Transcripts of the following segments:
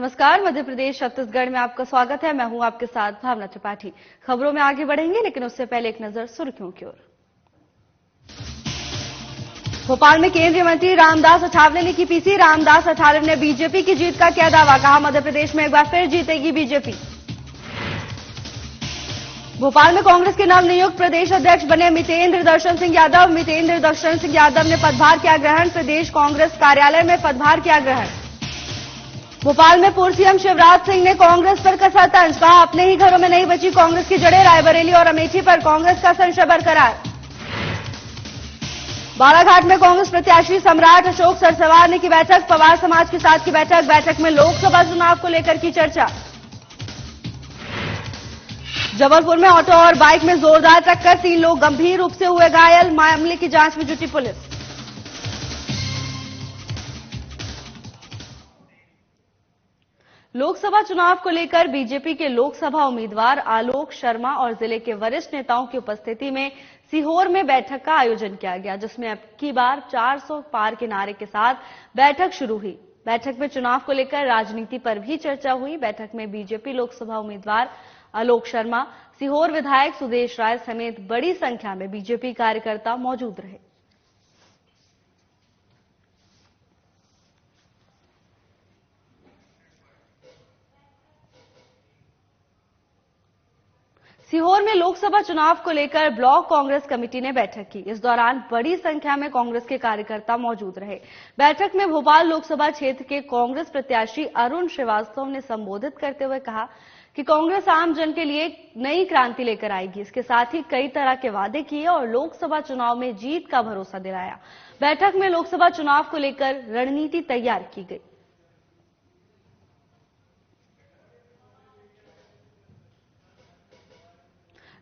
नमस्कार, मध्य प्रदेश छत्तीसगढ़ में आपका स्वागत है। मैं हूं आपके साथ भावना त्रिपाठी। खबरों में आगे बढ़ेंगे, लेकिन उससे पहले एक नजर सुर्खियों की ओर। भोपाल में केंद्रीय मंत्री रामदास अठावले ने की पीसी। रामदास अठावले ने बीजेपी की जीत का किया दावा। कहा, मध्य प्रदेश में एक बार फिर जीतेगी बीजेपी। भोपाल में कांग्रेस के नवनियुक्त प्रदेश अध्यक्ष बने मितेंद्र दर्शन सिंह यादव। मितेंद्र दर्शन सिंह यादव ने पदभार किया ग्रहण। प्रदेश कांग्रेस कार्यालय में पदभार किया ग्रहण। भोपाल में पूर्व सीएम शिवराज सिंह ने कांग्रेस पर कसा तंज। कहा, अपने ही घरों में नहीं बची कांग्रेस की जड़ें। रायबरेली और अमेठी पर कांग्रेस का संशय बरकरार। बालाघाट में कांग्रेस प्रत्याशी सम्राट अशोक सरसवार ने की बैठक। पवार समाज के साथ की बैठक में लोकसभा चुनाव को लेकर की चर्चा। जबलपुर में ऑटो और बाइक में जोरदार टक्कर, 3 लोग गंभीर रूप से हुए घायल। मामले की जांच में जुटी पुलिस। लोकसभा चुनाव को लेकर बीजेपी के लोकसभा उम्मीदवार आलोक शर्मा और जिले के वरिष्ठ नेताओं की उपस्थिति में सीहोर में बैठक का आयोजन किया गया, जिसमें अब की बार 400 पार के नारे के साथ बैठक शुरू हुई। बैठक में चुनाव को लेकर राजनीति पर भी चर्चा हुई। बैठक में बीजेपी लोकसभा उम्मीदवार आलोक शर्मा, सीहोर विधायक सुदेश राय समेत बड़ी संख्या में बीजेपी कार्यकर्ता मौजूद रहे। सीहोर में लोकसभा चुनाव को लेकर ब्लॉक कांग्रेस कमेटी ने बैठक की। इस दौरान बड़ी संख्या में कांग्रेस के कार्यकर्ता मौजूद रहे। बैठक में भोपाल लोकसभा क्षेत्र के कांग्रेस प्रत्याशी अरुण श्रीवास्तव ने संबोधित करते हुए कहा कि कांग्रेस आम जन के लिए नई क्रांति लेकर आएगी। इसके साथ ही कई तरह के वादे किए और लोकसभा चुनाव में जीत का भरोसा दिलाया। बैठक में लोकसभा चुनाव को लेकर रणनीति तैयार की गई।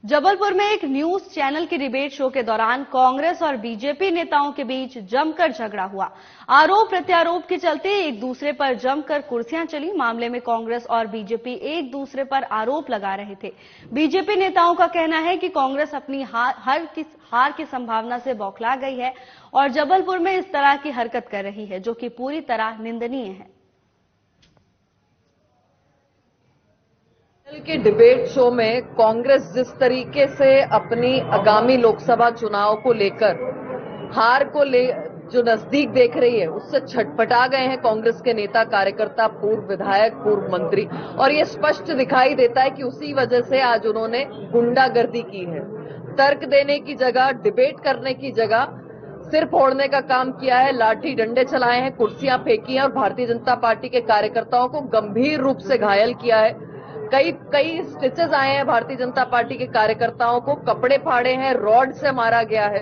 जबलपुर में एक न्यूज चैनल के डिबेट शो के दौरान कांग्रेस और बीजेपी नेताओं के बीच जमकर झगड़ा हुआ। आरोप प्रत्यारोप के चलते एक दूसरे पर जमकर कुर्सियां चली। मामले में कांग्रेस और बीजेपी एक दूसरे पर आरोप लगा रहे थे। बीजेपी नेताओं का कहना है कि कांग्रेस अपनी हार की संभावना से बौखला गई है और जबलपुर में इस तरह की हरकत कर रही है, जो कि पूरी तरह निंदनीय है। के डिबेट शो में कांग्रेस जिस तरीके से अपनी आगामी लोकसभा चुनाव को लेकर हार को जो नजदीक देख रही है, उससे छटपटा गए हैं कांग्रेस के नेता कार्यकर्ता, पूर्व विधायक, पूर्व मंत्री, और ये स्पष्ट दिखाई देता है कि उसी वजह से आज उन्होंने गुंडागर्दी की है। तर्क देने की जगह, डिबेट करने की जगह सिर फोड़ने का काम किया है, लाठी डंडे चलाए हैं, कुर्सियां फेंकी हैं और भारतीय जनता पार्टी के कार्यकर्ताओं को गंभीर रूप से घायल किया है। कई स्टिचेस आए हैं भारतीय जनता पार्टी के कार्यकर्ताओं को, कपड़े फाड़े हैं, रॉड से मारा गया है।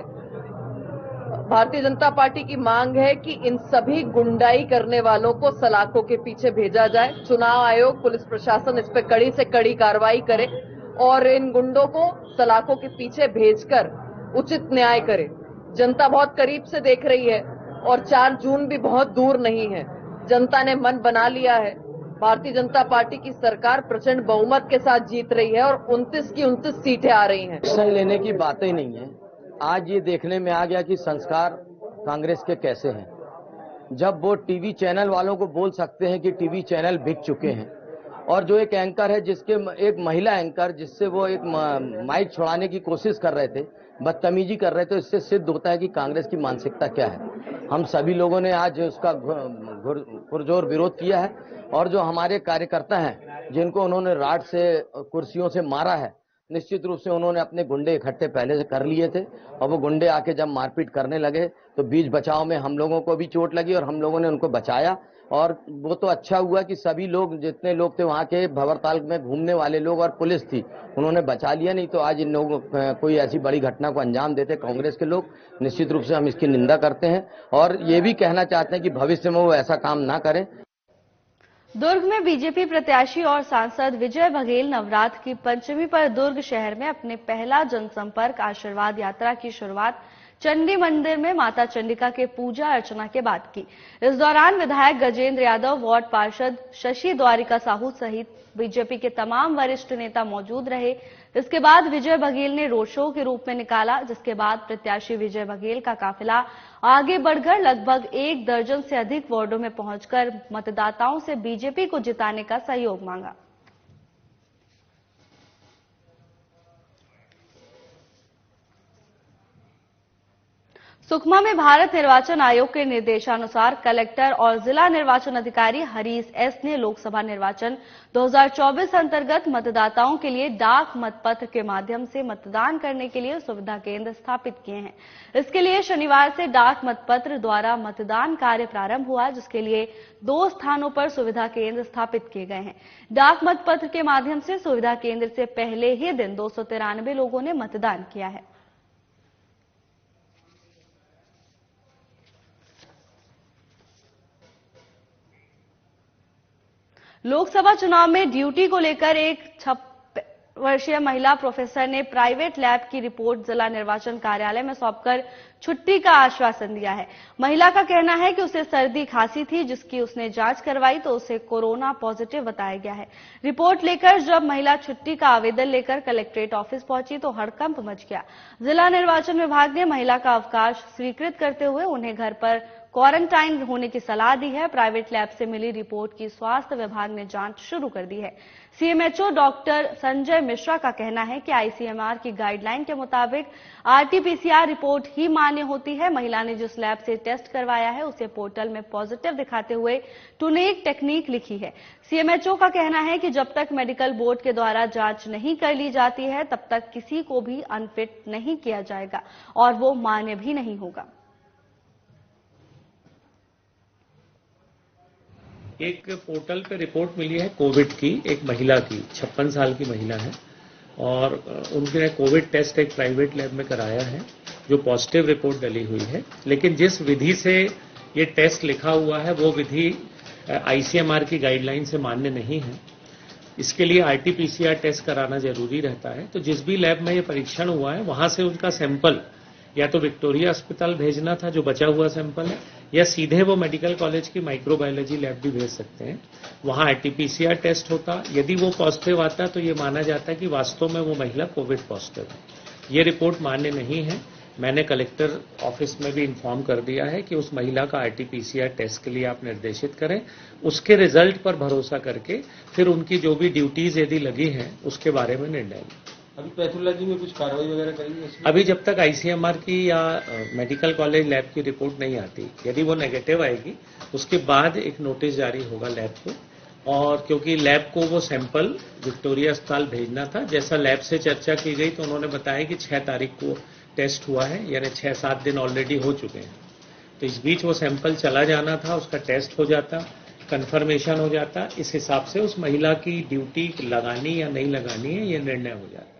भारतीय जनता पार्टी की मांग है कि इन सभी गुंडाई करने वालों को सलाखों के पीछे भेजा जाए। चुनाव आयोग, पुलिस प्रशासन इस पर कड़ी से कड़ी कार्रवाई करे और इन गुंडों को सलाखों के पीछे भेजकर उचित न्याय करे। जनता बहुत करीब से देख रही है और 4 जून भी बहुत दूर नहीं है। जनता ने मन बना लिया है। भारतीय जनता पार्टी की सरकार प्रचंड बहुमत के साथ जीत रही है और 29 की 29 सीटें आ रही हैं। एक्शन लेने की बातें नहीं है। आज ये देखने में आ गया कि संस्कार कांग्रेस के कैसे हैं। जब वो टीवी चैनल वालों को बोल सकते हैं कि टीवी चैनल बिक चुके हैं, और जो एक एंकर है, जिसके एक महिला एंकर, जिससे वो एक माइक छुड़ाने की कोशिश कर रहे थे, बदतमीजी कर रहे थे, इससे सिद्ध होता है कि कांग्रेस की मानसिकता क्या है। हम सभी लोगों ने आज उसका पुरजोर विरोध किया है और जो हमारे कार्यकर्ता हैं, जिनको उन्होंने राड से, कुर्सियों से मारा है, निश्चित रूप से उन्होंने अपने गुंडे इकट्ठे पहले से कर लिए थे और वो गुंडे आके जब मारपीट करने लगे तो बीच बचाव में हम लोगों को भी चोट लगी और हम लोगों ने उनको बचाया। और वो तो अच्छा हुआ कि सभी लोग, जितने लोग थे वहाँ के भंवरताल में घूमने वाले लोग और पुलिस थी, उन्होंने बचा लिया। नहीं तो आज इन लोगों कोई ऐसी बड़ी घटना को अंजाम देते कांग्रेस के लोग। निश्चित रूप से हम इसकी निंदा करते हैं और ये भी कहना चाहते हैं कि भविष्य में वो ऐसा काम ना करें। दुर्ग में बीजेपी प्रत्याशी और सांसद विजय बघेल नवरात्र की पंचमी पर दुर्ग शहर में अपने पहला जनसंपर्क आशीर्वाद यात्रा की शुरुआत चंडी मंदिर में माता चंडिका के पूजा अर्चना के बाद की। इस दौरान विधायक गजेंद्र यादव, वार्ड पार्षद शशि द्वारिका साहू सहित बीजेपी के तमाम वरिष्ठ नेता मौजूद रहे। इसके बाद विजय बघेल ने रोड शो के रूप में निकाला, जिसके बाद प्रत्याशी विजय बघेल का काफिला आगे बढ़कर लगभग 1 दर्जन से अधिक वार्डों में पहुंचकर मतदाताओं से बीजेपी को जिताने का सहयोग मांगा। सुकमा में भारत निर्वाचन आयोग के निर्देशानुसार कलेक्टर और जिला निर्वाचन अधिकारी हरीश एस ने लोकसभा निर्वाचन 2024 अंतर्गत मतदाताओं के लिए डाक मतपत्र के माध्यम से मतदान करने के लिए सुविधा केंद्र स्थापित किए हैं। इसके लिए शनिवार से डाक मतपत्र द्वारा मतदान कार्य प्रारंभ हुआ, जिसके लिए 2 स्थानों पर सुविधा केंद्र स्थापित किए गए हैं। डाक मतपत्र के माध्यम से सुविधा केंद्र से पहले ही दिन 293 लोगों ने मतदान किया है। लोकसभा चुनाव में ड्यूटी को लेकर एक 56 वर्षीय महिला प्रोफेसर ने प्राइवेट लैब की रिपोर्ट जिला निर्वाचन कार्यालय में सौंपकर छुट्टी का आश्वासन दिया है। महिला का कहना है कि उसे सर्दी खांसी थी, जिसकी उसने जांच करवाई तो उसे कोरोना पॉजिटिव बताया गया है। रिपोर्ट लेकर जब महिला छुट्टी का आवेदन लेकर कलेक्ट्रेट ऑफिस पहुंची तो हड़कंप मच गया। जिला निर्वाचन विभाग ने महिला का अवकाश स्वीकृत करते हुए उन्हें घर पर क्वारंटाइन होने की सलाह दी है। प्राइवेट लैब से मिली रिपोर्ट की स्वास्थ्य विभाग ने जांच शुरू कर दी है। सीएमएचओ डॉक्टर संजय मिश्रा का कहना है कि आईसीएमआर की गाइडलाइन के मुताबिक आरटीपीसीआर रिपोर्ट ही मान्य होती है। महिला ने जिस लैब से टेस्ट करवाया है उसे पोर्टल में पॉजिटिव दिखाते हुए टूनेक टेक्निक लिखी है। सीएमएचओ का कहना है कि जब तक मेडिकल बोर्ड के द्वारा जांच नहीं कर ली जाती है तब तक किसी को भी अनफिट नहीं किया जाएगा और वो मान्य भी नहीं होगा। एक पोर्टल पे रिपोर्ट मिली है कोविड की, एक महिला की, 56 साल की महिला है और उनके कोविड टेस्ट एक प्राइवेट लैब में कराया है जो पॉजिटिव रिपोर्ट डली हुई है। लेकिन जिस विधि से ये टेस्ट लिखा हुआ है वो विधि आईसीएमआर की गाइडलाइन से मान्य नहीं है। इसके लिए आरटीपीसीआर टेस्ट कराना जरूरी रहता है। तो जिस भी लैब में ये परीक्षण हुआ है वहां से उनका सैंपल या तो विक्टोरिया अस्पताल भेजना था जो बचा हुआ सैंपल है, या सीधे वो मेडिकल कॉलेज की माइक्रोबायोलॉजी लैब भी भेज सकते हैं। वहां आरटीपीसीआर टेस्ट होता, यदि वो पॉजिटिव आता तो ये माना जाता है कि वास्तव में वो महिला कोविड पॉजिटिव है। ये रिपोर्ट मान्य नहीं है। मैंने कलेक्टर ऑफिस में भी इन्फॉर्म कर दिया है कि उस महिला का आरटीपीसीआर टेस्ट के लिए आप निर्देशित करें। उसके रिजल्ट पर भरोसा करके फिर उनकी जो भी ड्यूटीज यदि लगी हैं उसके बारे में निर्णय लें। अभी पैथोलॉजी में कुछ कार्रवाई वगैरह करेंगे? अभी जब तक आईसीएमआर की या मेडिकल कॉलेज लैब की रिपोर्ट नहीं आती, यदि वो नेगेटिव आएगी उसके बाद एक नोटिस जारी होगा लैब को। और क्योंकि लैब को वो सैंपल विक्टोरिया अस्पताल भेजना था, जैसा लैब से चर्चा की गई तो उन्होंने बताया कि 6 तारीख को टेस्ट हुआ है, यानी 6-7 दिन ऑलरेडी हो चुके हैं। तो इस बीच वो सैंपल चला जाना था, उसका टेस्ट हो जाता, कंफर्मेशन हो जाता। इस हिसाब से उस महिला की ड्यूटी लगानी या नहीं लगानी है ये निर्णय हो जाता।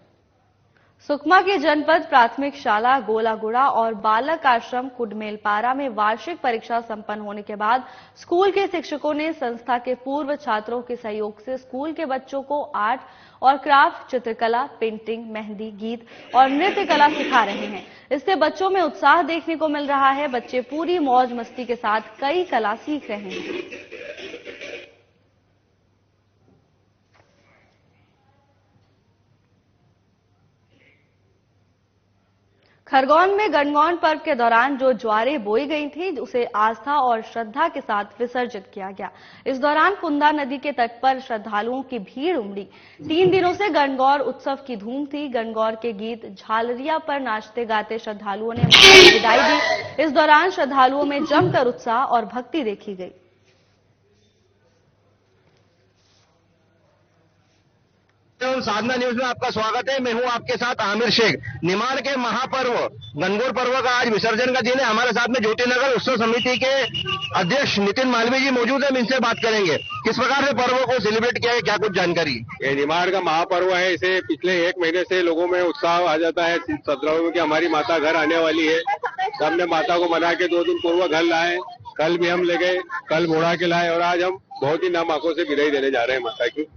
सुकमा की जनपद प्राथमिक शाला गोलागुड़ा और बालक आश्रम कुडमेलपारा में वार्षिक परीक्षा संपन्न होने के बाद स्कूल के शिक्षकों ने संस्था के पूर्व छात्रों के सहयोग से स्कूल के बच्चों को आर्ट और क्राफ्ट, चित्रकला, पेंटिंग, मेहंदी, गीत और नृत्य कला सिखा रहे हैं। इससे बच्चों में उत्साह देखने को मिल रहा है। बच्चे पूरी मौज मस्ती के साथ कई कला सीख रहे हैं। खरगोन में गणगौर पर्व के दौरान जो ज्वारें बोई गई थी उसे आस्था और श्रद्धा के साथ विसर्जित किया गया। इस दौरान कुंदा नदी के तट पर श्रद्धालुओं की भीड़ उमड़ी। 3 दिनों से गणगौर उत्सव की धूम थी। गणगौर के गीत झालरिया पर नाचते गाते श्रद्धालुओं ने विदाई दी। इस दौरान श्रद्धालुओं में जमकर उत्साह और भक्ति देखी गई। साधना न्यूज में आपका स्वागत है। मैं हूं आपके साथ आमिर शेख। निमाड़ के महापर्व गणगौर पर्व का आज विसर्जन का दिन है। हमारे साथ में ज्योतिनगर उत्सव समिति के अध्यक्ष नितिन मालवीय जी मौजूद है। हम इनसे बात करेंगे किस प्रकार से पर्व को सेलिब्रेट किया है, क्या कुछ जानकारी। ये निमाड़ का महापर्व है। इसे पिछले 1 महीने से लोगों में उत्साह आ जाता है 17 में कि हमारी माता घर आने वाली है। तो हमने माता को मना के 2 दिन पूर्व घर लाए। कल भी हम ले गए, कल मोड़ा के लाए और आज हम बहुत ही नाम आंखों से विदाई देने जा रहे हैं माता की।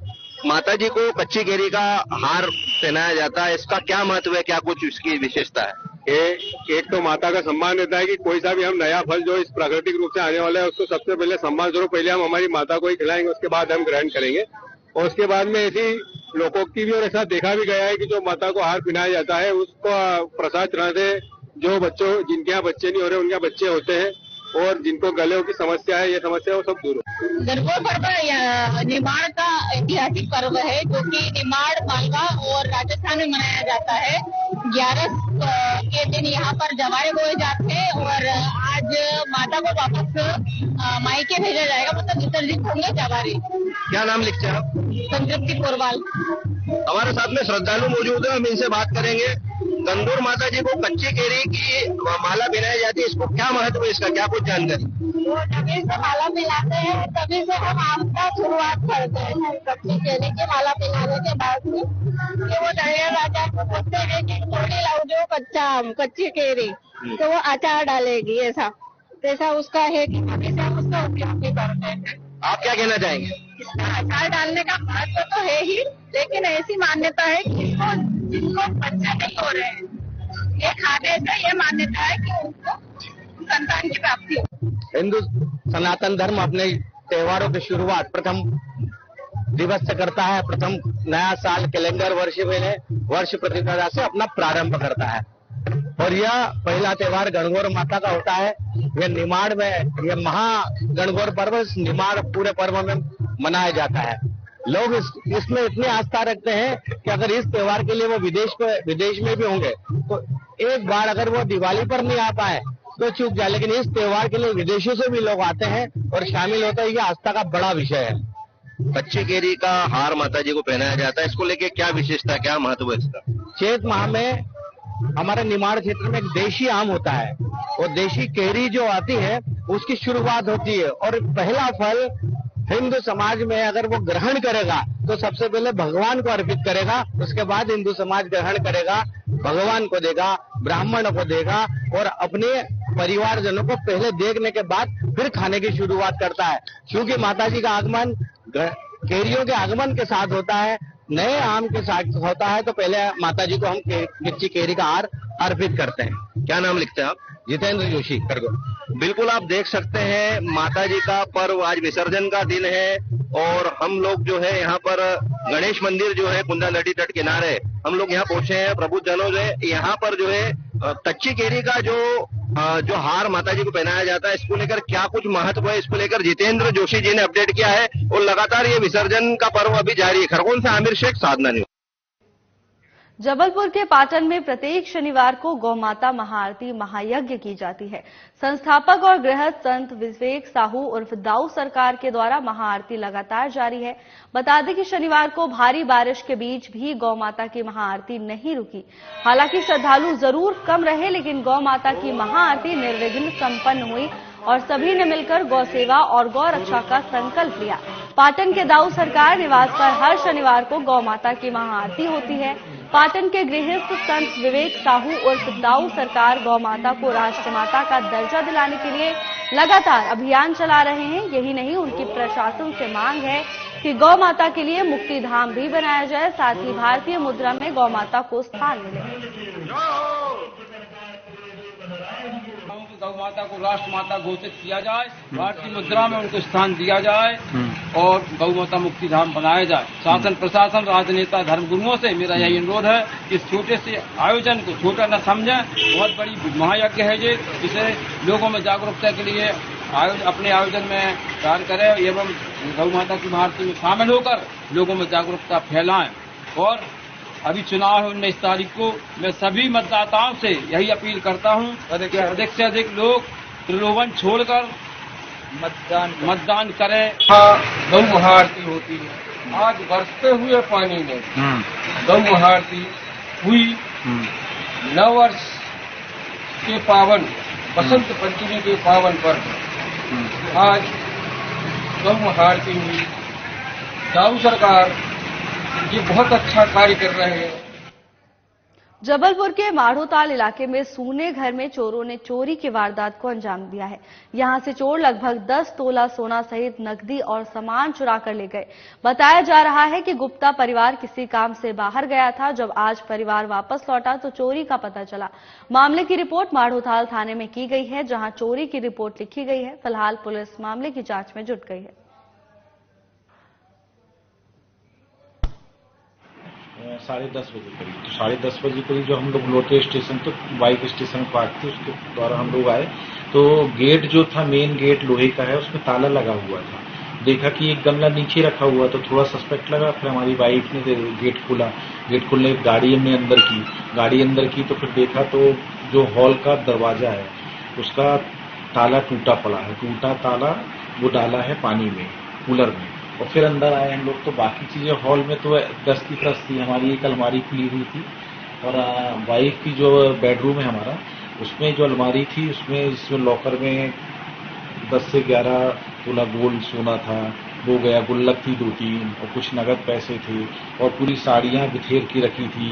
माता जी को कच्ची केरी का हार पहनाया जाता है, इसका क्या महत्व है, क्या कुछ इसकी विशेषता है। एक तो माता का सम्मान रहता है कि कोई सा भी हम नया फल जो इस प्राकृतिक रूप से आने वाला है उसको सबसे पहले सम्मान स्वरूप पहले हम हमारी माता को ही खिलाएंगे, उसके बाद हम ग्रहण करेंगे। और उसके बाद में ऐसी लोकोक्ति भी और ऐसा देखा भी गया है कि जो माता को आहार पिलाया जाता है उसको प्रसाद चढ़ाने से जो बच्चों जिनके यहाँ बच्चे नहीं हो रहे उनके यहाँ बच्चे होते हैं और जिनको गले की समस्या है ये समस्या वो सब दूर हो। गणगौर पर्व निमाड़ का ऐतिहासिक पर्व है जो कि निमाड़, मालवा और राजस्थान में मनाया जाता है। 11 के दिन यहाँ पर जवारे बोए जाते हैं और आज माता को वापस मायके भेजा जाएगा, मतलब विसर्जित होंगे जवारे। क्या नाम लिखते हैं आप? संतृप्ति पोरवाल। हमारे साथ में श्रद्धालु मौजूद है, हम इनसे बात करेंगे। गणगौर माता जी को कच्ची केरी की माला पहनाई जाती है, इसको क्या महत्व है, इसका क्या कुछ जानकारी? वो जभी से माला पिलाते हैं तभी से हम आम का शुरुआत करते हैं। कच्ची केरी की माला पिलाने के बाद में कि वो दरिया राजा को बोलते हैं कि थोड़ी लाओ जो कच्चा आम, कच्ची केरी, तो वो अचार डालेगी। ऐसा उसका है कि अभी से हम उसका उपयोग भी करते हैं। आप क्या कहना चाहेंगे? इसका अचार डालने का महत्व तो है ही, लेकिन ऐसी मान्यता है कि जिनको बच्चे नहीं हो रहे हैं ये खाने से ये मान्यता है कि उनको संतान की प्राप्ति हो। हिंदू सनातन धर्म अपने त्योहारों की शुरुआत प्रथम दिवस से करता है। प्रथम नया साल कैलेंडर वर्ष प्रतिपदा से अपना प्रारंभ करता है और यह पहला त्योहार गणगौर माता का होता है। यह निमाड़ में यह महा गणगौर पर्व निमाड़ पूरे पर्व में मनाया जाता है। लोग इसमें इतनी आस्था रखते हैं कि अगर इस त्योहार के लिए वो विदेश में भी होंगे तो एक बार अगर वो दिवाली पर नहीं आ पाए तो चूक जाए, लेकिन इस त्योहार के लिए विदेशों से भी लोग आते हैं और शामिल होते हैं। ये आस्था का बड़ा विषय है। कच्ची केरी का हार माता जी को पहनाया जाता है, इसको लेके क्या विशेषता, क्या महत्व है इसका? चैत माह में हमारे निमाड़ क्षेत्र में एक देशी आम होता है और देशी केरी जो आती है उसकी शुरुआत होती है और पहला फल हिंदू समाज में अगर वो ग्रहण करेगा तो सबसे पहले भगवान को अर्पित करेगा, उसके बाद हिंदू समाज ग्रहण करेगा, भगवान को देगा, ब्राह्मण को देगा और अपने परिवारजनों को पहले देखने के बाद फिर खाने की शुरुआत करता है। क्योंकि माता जी का आगमन केरियों के आगमन के साथ होता है, नए आम के साथ होता है, तो पहले माता जी को हम कच्ची केरी का हार अर्पित करते हैं। क्या नाम लिखते हैं आप? जितेंद्र जोशी करगो। बिल्कुल, आप देख सकते हैं माता जी का पर्व, आज विसर्जन का दिन है और हम लोग जो है यहाँ पर गणेश मंदिर जो है कुंदा नदी तट किनारे हम लोग यहाँ पहुंचे हैं। प्रभु जनों जो है यहाँ पर जो है कच्ची केरी का जो हार माता जी को पहनाया जाता है, इसको लेकर क्या कुछ महत्व है, इसको लेकर जितेंद्र जोशी जी ने अपडेट किया है और लगातार ये विसर्जन का पर्व अभी जारी है। खरगोन से आमिर शेख, साधना न्यूज। जबलपुर के पाटन में प्रत्येक शनिवार को गौमाता महाआरती महायज्ञ की जाती है। संस्थापक और गृहस्थ संत विवेक साहू उर्फ दाऊ सरकार के द्वारा महाआरती लगातार जारी है। बता दें कि शनिवार को भारी बारिश के बीच भी गौमाता की महाआरती नहीं रुकी। हालांकि श्रद्धालु जरूर कम रहे, लेकिन गौमाता की महाआरती निर्विघ्न संपन्न हुई और सभी ने मिलकर गौ सेवा और गौ रक्षा का संकल्प लिया। पाटन के दाऊ सरकार निवास पर हर शनिवार को गौमाता की महाआरती होती है। पाटन के गृहस्थ संत विवेक साहू उर्फ दाऊ सरकार गौमाता को राष्ट्रमाता का दर्जा दिलाने के लिए लगातार अभियान चला रहे हैं। यही नहीं, उनकी प्रशासन से मांग है कि गौमाता के लिए मुक्ति धाम भी बनाया जाए, साथ ही भारतीय मुद्रा में गौमाता को स्थान मिले। गौ माता को राष्ट्र माता घोषित किया जाए, भारतीय मुद्रा में उनको स्थान दिया जाए और गौ माता मुक्ति धाम बनाया जाए। शासन प्रशासन राजनेता धर्मगुरुओं से मेरा यही अनुरोध है कि इस छोटे से आयोजन को छोटा न समझें, बहुत बड़ी महायज्ञ है ये, इसे लोगों में जागरूकता के लिए अपने आयोजन में कार्य करें एवं गौ माता की महाआरती में शामिल होकर लोगों में जागरूकता फैलाएं। और अभी चुनाव है 19 तारीख को, मैं सभी मतदाताओं से यही अपील करता हूं कि अधिक से अधिक लोग प्रलोभन छोड़कर मतदान करें। गौ महाआरती होती है, आज बरसते हुए पानी में गौ महाआरती हुई। नव वर्ष के पावन बसंत पंचमी के पावन पर्व आज गौ महाआरती हुई। दाऊ सरकार ये बहुत अच्छा कार्य कर रहे हैं। जबलपुर के माढ़ोताल इलाके में सूने घर में चोरों ने चोरी की वारदात को अंजाम दिया है। यहां से चोर लगभग 10 तोला सोना सहित नकदी और सामान चुरा कर ले गए। बताया जा रहा है कि गुप्ता परिवार किसी काम से बाहर गया था। जब आज परिवार वापस लौटा तो चोरी का पता चला। मामले की रिपोर्ट माढ़ोताल थाने में की गई है, जहां चोरी की रिपोर्ट लिखी गई है। फिलहाल पुलिस मामले की जांच में जुट गई है। 10:30 बजे करीब, तो 10:30 बजे करीब जो हम लोग लौटे स्टेशन तो बाइक स्टेशन पार्क थी, उसके द्वारा हम लोग आए तो गेट जो था मेन गेट लोहे का है, उसमें ताला लगा हुआ था। देखा कि एक गमला नीचे रखा हुआ तो थोड़ा सस्पेक्ट लगा। फिर हमारी वाइफ ने गेट खोला, गेट खोलने गाड़ी हमने अंदर की तो फिर देखा तो जो हॉल का दरवाजा है उसका ताला टूटा पड़ा है, टूटा ताला वो डाला है पानी में, कूलर में। और फिर अंदर आए हम लोग तो बाकी चीजें हॉल में तो 10 की 10 थी। हमारी एक अलमारी खुली हुई थी और वाइफ की जो बेडरूम है हमारा, उसमें जो अलमारी थी उसमें लॉकर में 10 से 11 तोला गोल्ड सोना था, वो गया। गुल्लक थी 2-3 और कुछ नगद पैसे थे और पूरी साड़ियां बिखेर के रखी थी।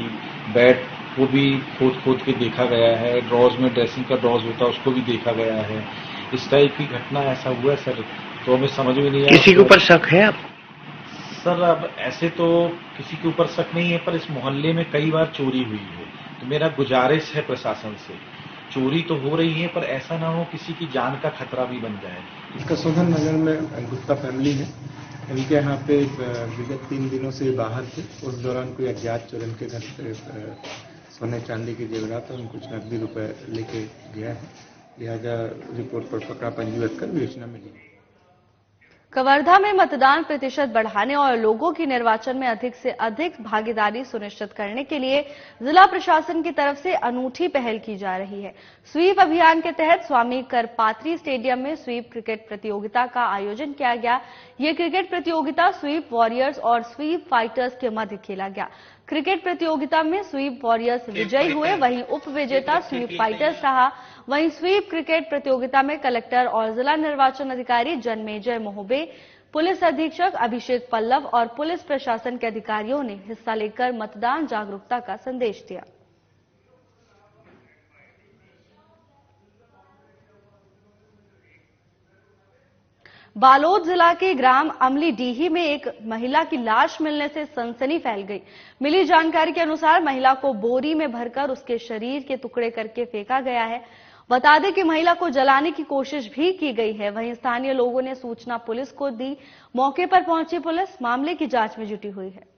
बेड को भी खोद के देखा गया है, ड्रॉज में ड्रेसिंग का ड्रॉज होता है उसको भी देखा गया है। इस टाइप की घटना ऐसा हुआ है सर, तो हमें समझ में नहीं आया। किसी के ऊपर शक है आप? सर अब ऐसे तो किसी के ऊपर शक नहीं है, पर इस मोहल्ले में कई बार चोरी हुई है, तो मेरा गुजारिश है प्रशासन से, चोरी तो हो रही है पर ऐसा ना हो किसी की जान का खतरा भी बन जाए। इसका सोहन नगर में गुप्ता फैमिली है, इनके यहाँ पे विगत 3 दिनों से बाहर थे। उस दौरान कोई अज्ञात चोर इनके घर पे सोने चांदी की जेवरात और कुछ नकदी रुपए लेके गया है। लिहाजा रिपोर्ट पर पकड़ा पंजीबद्ध कर विवेचना मिली। कवर्धा में मतदान प्रतिशत बढ़ाने और लोगों की निर्वाचन में अधिक से अधिक भागीदारी सुनिश्चित करने के लिए जिला प्रशासन की तरफ से अनूठी पहल की जा रही है। स्वीप अभियान के तहत स्वामी करपात्री स्टेडियम में स्वीप क्रिकेट प्रतियोगिता का आयोजन किया गया। ये क्रिकेट प्रतियोगिता स्वीप वॉरियर्स और स्वीप फाइटर्स के मध्य खेला गया। क्रिकेट प्रतियोगिता में स्वीप वॉरियर्स विजयी हुए, वहीं उप विजेता स्वीप फाइटर्स रहा। वहीं स्वीप क्रिकेट प्रतियोगिता में कलेक्टर और जिला निर्वाचन अधिकारी जन्मेजय मोहबे, पुलिस अधीक्षक अभिषेक पल्लव और पुलिस प्रशासन के अधिकारियों ने हिस्सा लेकर मतदान जागरूकता का संदेश दिया। बालोद जिला के ग्राम अमलीडीही में एक महिला की लाश मिलने से सनसनी फैल गई। मिली जानकारी के अनुसार महिला को बोरी में भरकर उसके शरीर के टुकड़े करके फेंका गया है। बता दें कि महिला को जलाने की कोशिश भी की गई है। वहीं स्थानीय लोगों ने सूचना पुलिस को दी। मौके पर पहुंची पुलिस मामले की जांच में जुटी हुई है।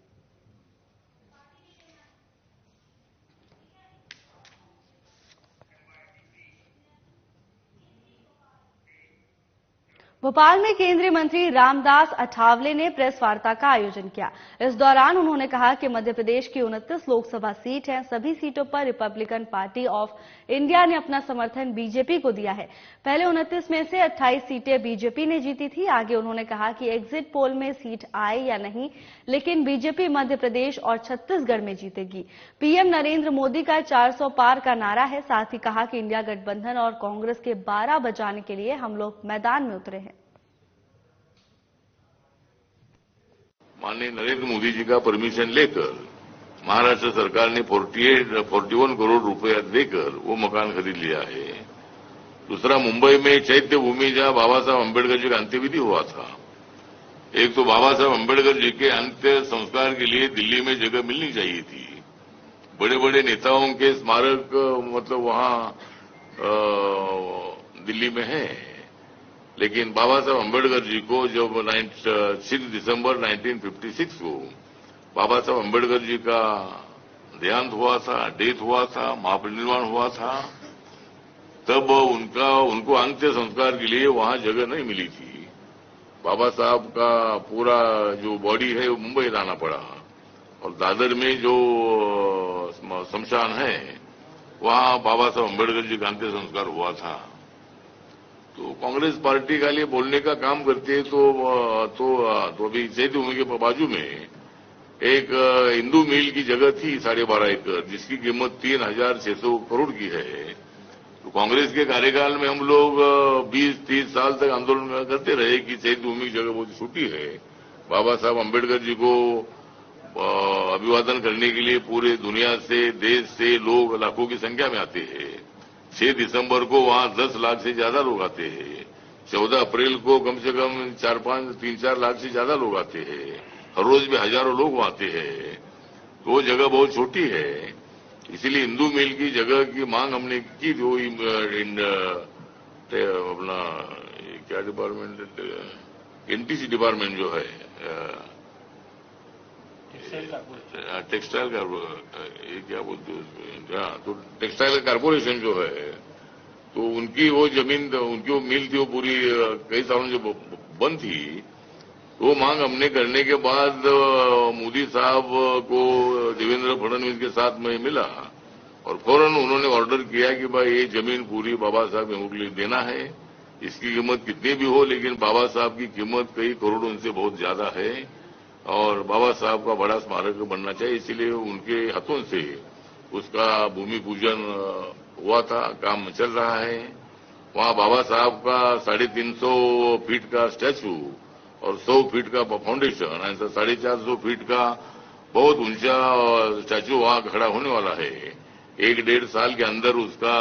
भोपाल में केंद्रीय मंत्री रामदास अठावले ने प्रेस वार्ता का आयोजन किया। इस दौरान उन्होंने कहा कि मध्य प्रदेश की 29 लोकसभा सीट हैं। सभी सीटों पर रिपब्लिकन पार्टी ऑफ इंडिया ने अपना समर्थन बीजेपी को दिया है। पहले 29 में से 28 सीटें बीजेपी ने जीती थी। आगे उन्होंने कहा कि एग्जिट पोल में सीट आए या नहीं, लेकिन बीजेपी मध्य प्रदेश और छत्तीसगढ़ में जीतेगी। पीएम नरेंद्र मोदी का 400 पार का नारा है। साथ ही कहा कि इंडिया गठबंधन और कांग्रेस के 12 बजाने के लिए हम लोग मैदान में उतरे हैं। माननीय नरेंद्र मोदी जी का परमिशन लेकर महाराष्ट्र सरकार ने 41 करोड़ रुपए देकर वो मकान खरीद लिया है। दूसरा, मुंबई में चैत्य भूमि जहां बाबा साहब अम्बेडकर जी का अंत्यविधि हुआ था, एक तो बाबा साहब अम्बेडकर जी के अंत्य संस्कार के लिए दिल्ली में जगह मिलनी चाहिए थी। बड़े बड़े नेताओं के स्मारक मतलब वहां दिल्ली में है, लेकिन बाबा साहब अम्बेडकर जी को जब 6 दिसंबर 1956 को बाबा साहब अम्बेडकर जी का देहांत हुआ था, डेथ हुआ था, महापरिनिर्वाण हुआ था, तब उनको अंत्य संस्कार के लिए वहां जगह नहीं मिली थी। बाबा साहब का पूरा जो बॉडी है वो मुंबई लाना पड़ा और दादर में जो शमशान है वहां बाबा साहब अम्बेडकर जी का अंत्य संस्कार हुआ था। तो कांग्रेस पार्टी का लिए बोलने का काम करती है तो अभी चैत्य भूमि के बाजू में एक हिंदू मिल की जगह थी 12.5 एकड़, जिसकी कीमत 3,600 करोड़ की है। तो कांग्रेस के कार्यकाल में हम लोग 20-30 साल तक आंदोलन करते रहे कि चैत्य भूमि की जगह बहुत छोटी है। बाबा साहब अम्बेडकर जी को अभिवादन करने के लिए पूरे दुनिया से, देश से लोग लाखों की संख्या में आते हैं। 6 दिसंबर को वहां 10 लाख से ज्यादा लोग आते हैं। 14 अप्रैल को कम से कम 3-4 लाख से ज्यादा लोग आते हैं। हर रोज भी हजारों लोग आते हैं। तो वो जगह बहुत छोटी है, इसीलिए हिंदू मिल की जगह की मांग हमने की थी। वो अपना क्या डिपार्टमेंट, एनटीसी डिपार्टमेंट जो है, टेक्सटाइल का, ये क्या बोलते हैं, तो टेक्सटाइल कारपोरेशन जो है, तो उनकी वो जमीन, उनकी वो मिल थी, वो पूरी कई सालों से बंद थी। वो मांग हमने करने के बाद मोदी साहब को देवेंद्र फडणवीस के साथ में मिला और फौरन उन्होंने ऑर्डर किया कि भाई ये जमीन पूरी बाबा साहब के लिए देना है। इसकी कीमत कितनी भी हो, लेकिन बाबा साहब की कीमत कई करोड़ों से बहुत ज्यादा है और बाबा साहब का बड़ा स्मारक बनना चाहिए। इसीलिए उनके हाथों से उसका भूमि पूजन हुआ था, काम चल रहा है। वहां बाबा साहब का 350 फीट का स्टैचू और 100 फीट का फाउंडेशन, ऐसा 450 फीट का बहुत ऊंचा स्टैचू वहां खड़ा होने वाला है। 1-1.5 साल के अंदर उसका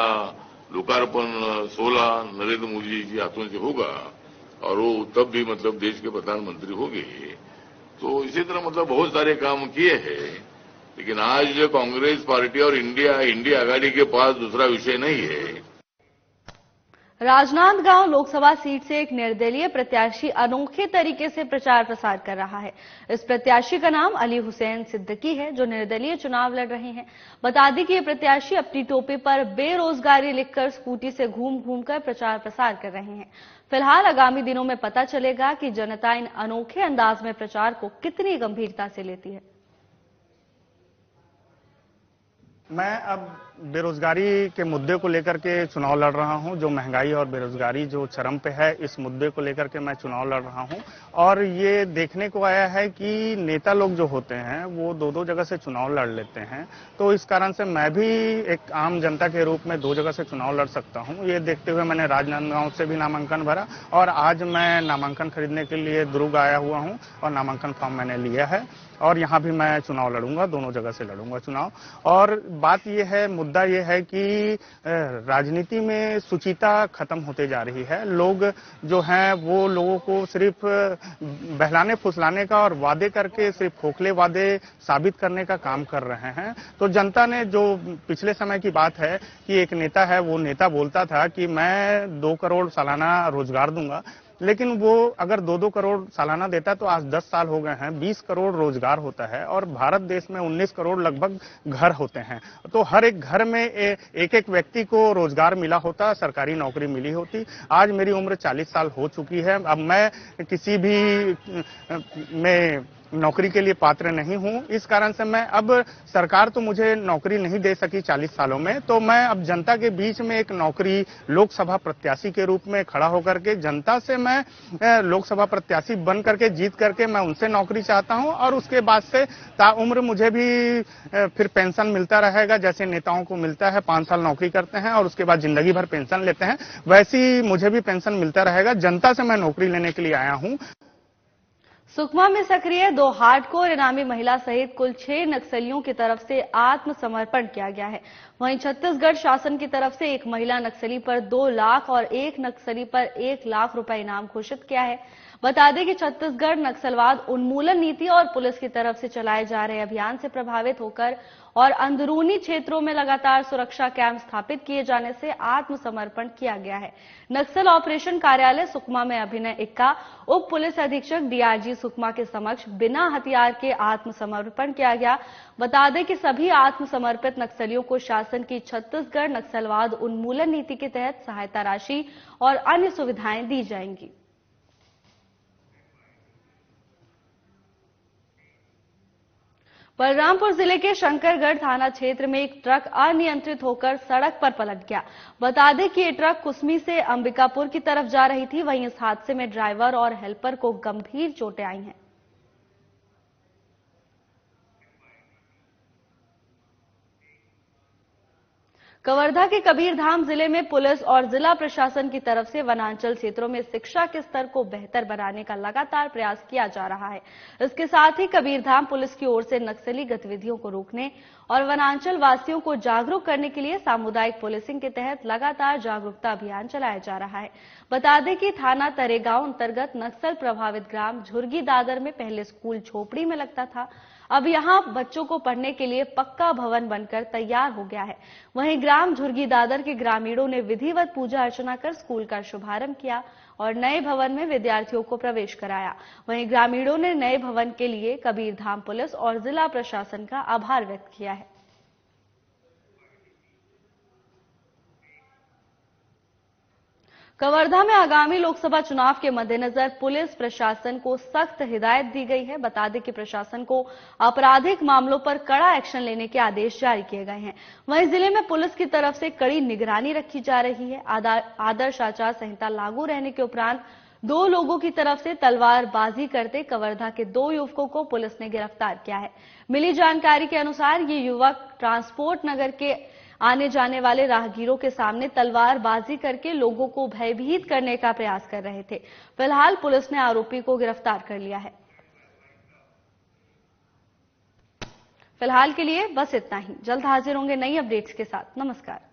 लोकार्पण 16 नरेंद्र मोदी जी हाथों से होगा और वो तब भी मतलब देश के प्रधानमंत्री होंगे। तो इसी तरह मतलब बहुत सारे काम किए हैं, लेकिन आज कांग्रेस पार्टी और इंडिया आघाड़ी के पास दूसरा विषय नहीं है। राजनांदगांव लोकसभा सीट से एक निर्दलीय प्रत्याशी अनोखे तरीके से प्रचार प्रसार कर रहा है। इस प्रत्याशी का नाम अली हुसैन सिद्दीकी है, जो निर्दलीय चुनाव लड़ रहे हैं। बता दें कि ये प्रत्याशी अपनी टोपी पर बेरोजगारी लिखकर स्कूटी से घूम घूम कर प्रचार प्रसार कर रहे हैं। फिलहाल आगामी दिनों में पता चलेगा कि जनता इन अनोखे अंदाज में प्रचार को कितनी गंभीरता से लेती है। मैं अब बेरोजगारी के मुद्दे को लेकर के चुनाव लड़ रहा हूं। जो महंगाई और बेरोजगारी जो चरम पे है, इस मुद्दे को लेकर के मैं चुनाव लड़ रहा हूं और ये देखने को आया है कि नेता लोग जो होते हैं वो 2-2 जगह से चुनाव लड़ लेते हैं। तो इस कारण से मैं भी एक आम जनता के रूप में 2 जगह से चुनाव लड़ सकता हूं। ये देखते हुए मैंने राजनांदगांव से भी नामांकन भरा और आज मैं नामांकन खरीदने के लिए दुर्ग आया हुआ हूं और नामांकन फॉर्म मैंने लिया है और यहाँ भी मैं चुनाव लड़ूंगा, दोनों जगह से लड़ूंगा चुनाव। और बात ये है, मुद्दा ये है कि राजनीति में शुचिता खत्म होते जा रही है। लोग जो हैं वो लोगों को सिर्फ बहलाने फुसलाने का और वादे करके सिर्फ खोखले वादे साबित करने का काम कर रहे हैं। तो जनता ने, जो पिछले समय की बात है कि एक नेता है, वो नेता बोलता था कि मैं 2 करोड़ सालाना रोजगार दूंगा, लेकिन वो अगर 2-2 करोड़ सालाना देता तो आज 10 साल हो गए हैं, 20 करोड़ रोजगार होता है और भारत देश में 19 करोड़ लगभग घर होते हैं। तो हर एक घर में एक एक व्यक्ति को रोजगार मिला होता, सरकारी नौकरी मिली होती। आज मेरी उम्र 40 साल हो चुकी है। अब मैं किसी भी में नौकरी के लिए पात्र नहीं हूं। इस कारण से मैं, अब सरकार तो मुझे नौकरी नहीं दे सकी 40 सालों में, तो मैं अब जनता के बीच में एक नौकरी लोकसभा प्रत्याशी के रूप में खड़ा होकर के जनता से मैं लोकसभा प्रत्याशी बन करके जीत करके मैं उनसे नौकरी चाहता हूं और उसके बाद से ताउम्र मुझे भी फिर पेंशन मिलता रहेगा, जैसे नेताओं को मिलता है। 5 साल नौकरी करते हैं और उसके बाद जिंदगी भर पेंशन लेते हैं, वैसी मुझे भी पेंशन मिलता रहेगा। जनता से मैं नौकरी लेने के लिए आया हूं। सुकमा में सक्रिय 2 हार्डकोर इनामी महिला सहित कुल 6 नक्सलियों की तरफ से आत्मसमर्पण किया गया है। वहीं छत्तीसगढ़ शासन की तरफ से एक महिला नक्सली पर 2 लाख और एक नक्सली पर 1 लाख रुपए इनाम घोषित किया है। बता दें कि छत्तीसगढ़ नक्सलवाद उन्मूलन नीति और पुलिस की तरफ से चलाए जा रहे अभियान से प्रभावित होकर और अंदरूनी क्षेत्रों में लगातार सुरक्षा कैंप स्थापित किए जाने से आत्मसमर्पण किया गया है। नक्सल ऑपरेशन कार्यालय सुकमा में अभिनय इक्का, उप पुलिस अधीक्षक डीआरजी सुकमा के समक्ष बिना हथियार के आत्मसमर्पण किया गया। बता दें कि सभी आत्मसमर्पित नक्सलियों को शासन की छत्तीसगढ़ नक्सलवाद उन्मूलन नीति के तहत सहायता राशि और अन्य सुविधाएं दी जाएंगी। बलरामपुर जिले के शंकरगढ़ थाना क्षेत्र में एक ट्रक अनियंत्रित होकर सड़क पर पलट गया। बता दें कि ये ट्रक कुसमी से अंबिकापुर की तरफ जा रही थी। वहीं इस हादसे में ड्राइवर और हेल्पर को गंभीर चोटें आई हैं। कवर्धा के कबीरधाम जिले में पुलिस और जिला प्रशासन की तरफ से वनांचल क्षेत्रों में शिक्षा के स्तर को बेहतर बनाने का लगातार प्रयास किया जा रहा है। इसके साथ ही कबीरधाम पुलिस की ओर से नक्सली गतिविधियों को रोकने और वनांचल वासियों को जागरूक करने के लिए सामुदायिक पुलिसिंग के तहत लगातार जागरूकता अभियान चलाया जा रहा है। बता दें कि थाना तरेगांव अंतर्गत नक्सल प्रभावित ग्राम झुर्गी दादर में पहले स्कूल झोपड़ी में लगता था। अब यहां बच्चों को पढ़ने के लिए पक्का भवन बनकर तैयार हो गया है। वहीं ग्राम झुर्गी दादर के ग्रामीणों ने विधिवत पूजा अर्चना कर स्कूल का शुभारंभ किया और नए भवन में विद्यार्थियों को प्रवेश कराया। वहीं ग्रामीणों ने नए भवन के लिए कबीरधाम पुलिस और जिला प्रशासन का आभार व्यक्त किया है। कवर्धा में आगामी लोकसभा चुनाव के मद्देनजर पुलिस प्रशासन को सख्त हिदायत दी गई है। बता दें कि प्रशासन को आपराधिक मामलों पर कड़ा एक्शन लेने के आदेश जारी किए गए हैं। वहीं जिले में पुलिस की तरफ से कड़ी निगरानी रखी जा रही है। आदर्श आचार संहिता लागू रहने के उपरांत 2 लोगों की तरफ से तलवारबाजी करते कवर्धा के 2 युवकों को पुलिस ने गिरफ्तार किया है। मिली जानकारी के अनुसार ये युवक ट्रांसपोर्ट नगर के आने जाने वाले राहगीरों के सामने तलवारबाजी करके लोगों को भयभीत करने का प्रयास कर रहे थे। फिलहाल पुलिस ने आरोपी को गिरफ्तार कर लिया है। फिलहाल के लिए बस इतना ही। जल्द हाजिर होंगे नई अपडेट्स के साथ। नमस्कार।